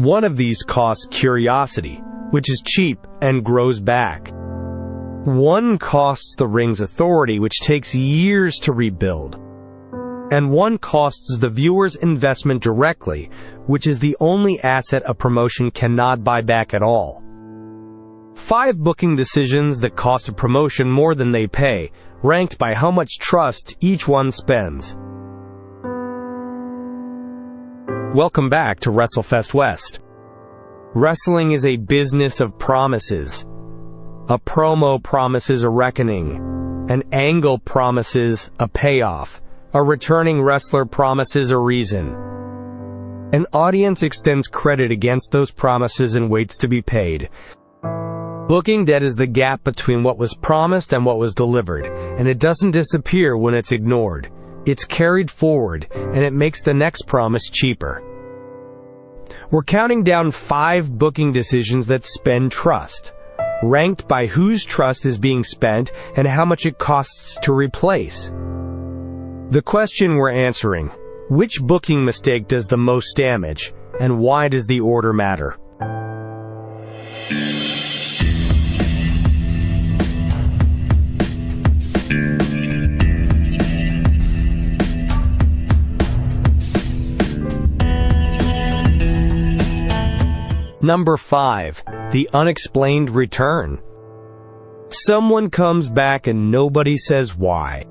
One of these costs curiosity, which is cheap and grows back. One costs the ring's authority, which takes years to rebuild. And one costs the viewer's investment directly, which is the only asset a promotion cannot buy back at all. 5 booking decisions that cost a promotion more than they pay, ranked by how much trust each one spends. Welcome back to Wrestlefestwest. Wrestling is a business of promises. A promo promises a reckoning. An angle promises a payoff. A returning wrestler promises a reason. An audience extends credit against those promises and waits to be paid. Booking debt is the gap between what was promised and what was delivered, and it doesn't disappear when it's ignored. It's carried forward, and it makes the next promise cheaper. We're counting down 5 booking decisions that spend trust, ranked by whose trust is being spent and how much it costs to replace. The question we're answering: which booking mistake does the most damage, and why does the order matter? Number 5. The unexplained return. Someone comes back and nobody says why.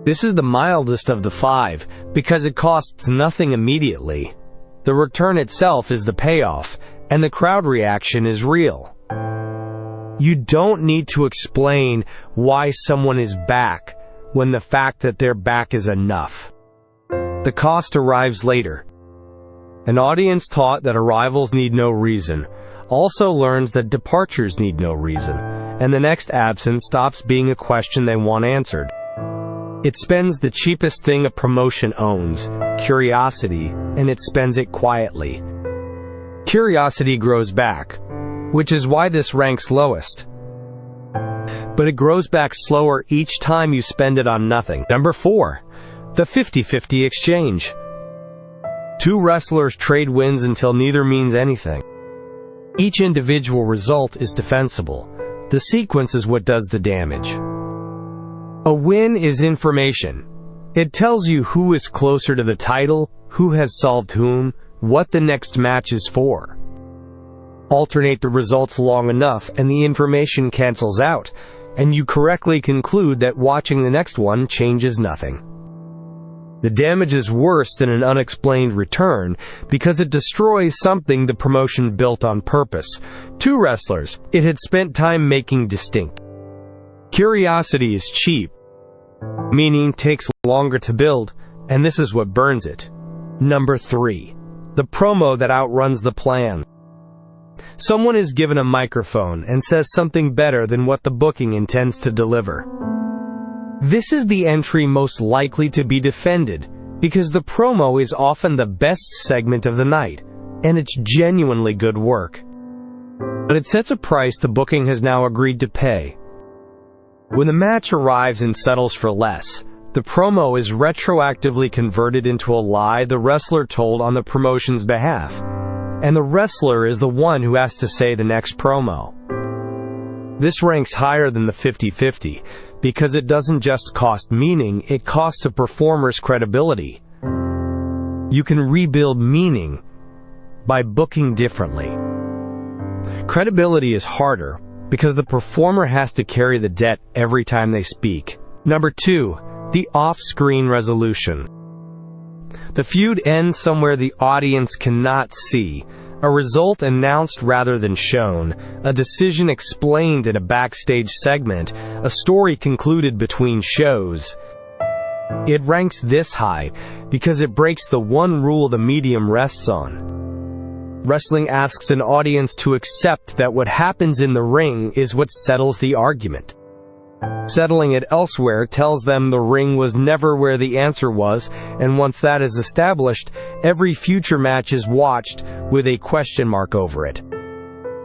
This is the mildest of the 5 because it costs nothing immediately. The return itself is the payoff, and the crowd reaction is real. You don't need to explain why someone is back when the fact that they're back is enough. The cost arrives later. An audience taught that arrivals need no reason also learns that departures need no reason, and the next absence stops being a question they want answered. It spends the cheapest thing a promotion owns, curiosity, and it spends it quietly. Curiosity grows back, which is why this ranks lowest. But it grows back slower each time you spend it on nothing. Number 4. The 50-50 exchange. 2 wrestlers trade wins until neither means anything. Each individual result is defensible. The sequence is what does the damage. A win is information. It tells you who is closer to the title, who has solved whom, what the next match is for. Alternate the results long enough and the information cancels out, and you correctly conclude that watching the next one changes nothing. The damage is worse than an unexplained return because it destroys something the promotion built on purpose. 2 wrestlers it had spent time making distinct. Curiosity is cheap, meaning takes longer to build, and this is what burns it. Number 3. The promo that outruns the plan. Someone is given a microphone and says something better than what the booking intends to deliver. This is the entry most likely to be defended, because the promo is often the best segment of the night, and it's genuinely good work. But it sets a price the booking has now agreed to pay. When the match arrives and settles for less, the promo is retroactively converted into a lie the wrestler told on the promotion's behalf, and the wrestler is the one who has to say the next promo. This ranks higher than the 50-50, because it doesn't just cost meaning, it costs a performer's credibility. You can rebuild meaning by booking differently. Credibility is harder because the performer has to carry the debt every time they speak. Number 2. The off-screen resolution. The feud ends somewhere the audience cannot see. A result announced rather than shown, a decision explained in a backstage segment, a story concluded between shows. It ranks this high because it breaks the one rule the medium rests on. Wrestling asks an audience to accept that what happens in the ring is what settles the argument. Settling it elsewhere tells them the ring was never where the answer was, and once that is established, every future match is watched with a question mark over it.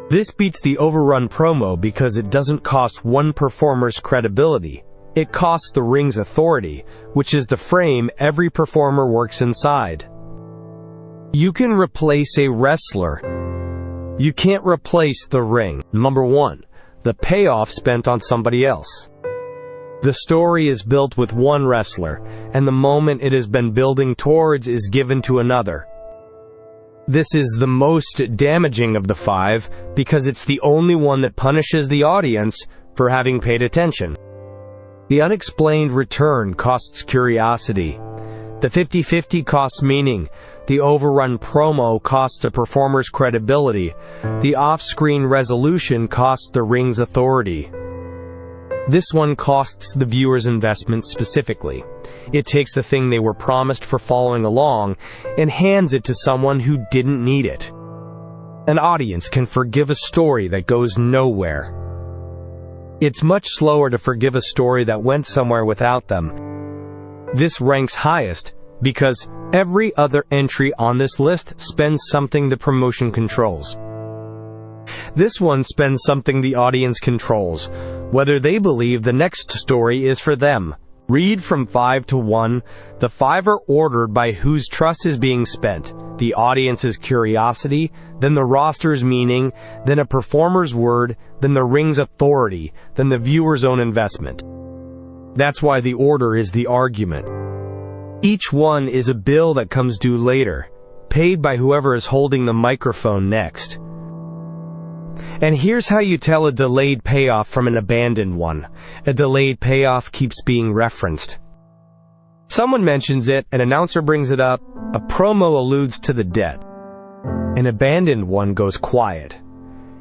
This beats the overrun promo because it doesn't cost one performer's credibility. It costs the ring's authority, which is the frame every performer works inside. You can replace a wrestler. You can't replace the ring. Number 1. The payoff spent on somebody else. The story is built with one wrestler, and the moment it has been building towards is given to another. This is the most damaging of the 5 because it's the only one that punishes the audience for having paid attention. The unexplained return costs curiosity. The 50-50 costs meaning. The overrun promo costs a performer's credibility. The off-screen resolution costs the ring's authority. This one costs the viewer's investment specifically. It takes the thing they were promised for following along and hands it to someone who didn't need it. An audience can forgive a story that goes nowhere. It's much slower to forgive a story that went somewhere without them. This ranks highest because every other entry on this list spends something the promotion controls. This one spends something the audience controls, whether they believe the next story is for them. Read from 5 to 1. The 5 are ordered by whose trust is being spent, the audience's curiosity, then the roster's meaning, then a performer's word, then the ring's authority, then the viewer's own investment. That's why the order is the argument. Each one is a bill that comes due later, paid by whoever is holding the microphone next. And here's how you tell a delayed payoff from an abandoned one. A delayed payoff keeps being referenced. Someone mentions it, an announcer brings it up, a promo alludes to the debt. An abandoned one goes quiet.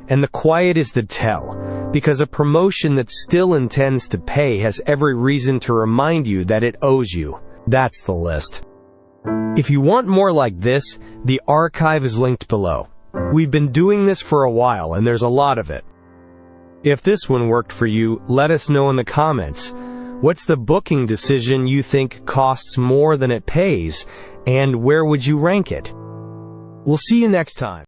And the quiet is the tell, because a promotion that still intends to pay has every reason to remind you that it owes you. That's the list. If you want more like this, the archive is linked below. We've been doing this for a while and there's a lot of it. If this one worked for you, let us know in the comments. What's the booking decision you think costs more than it pays, and where would you rank it? We'll see you next time.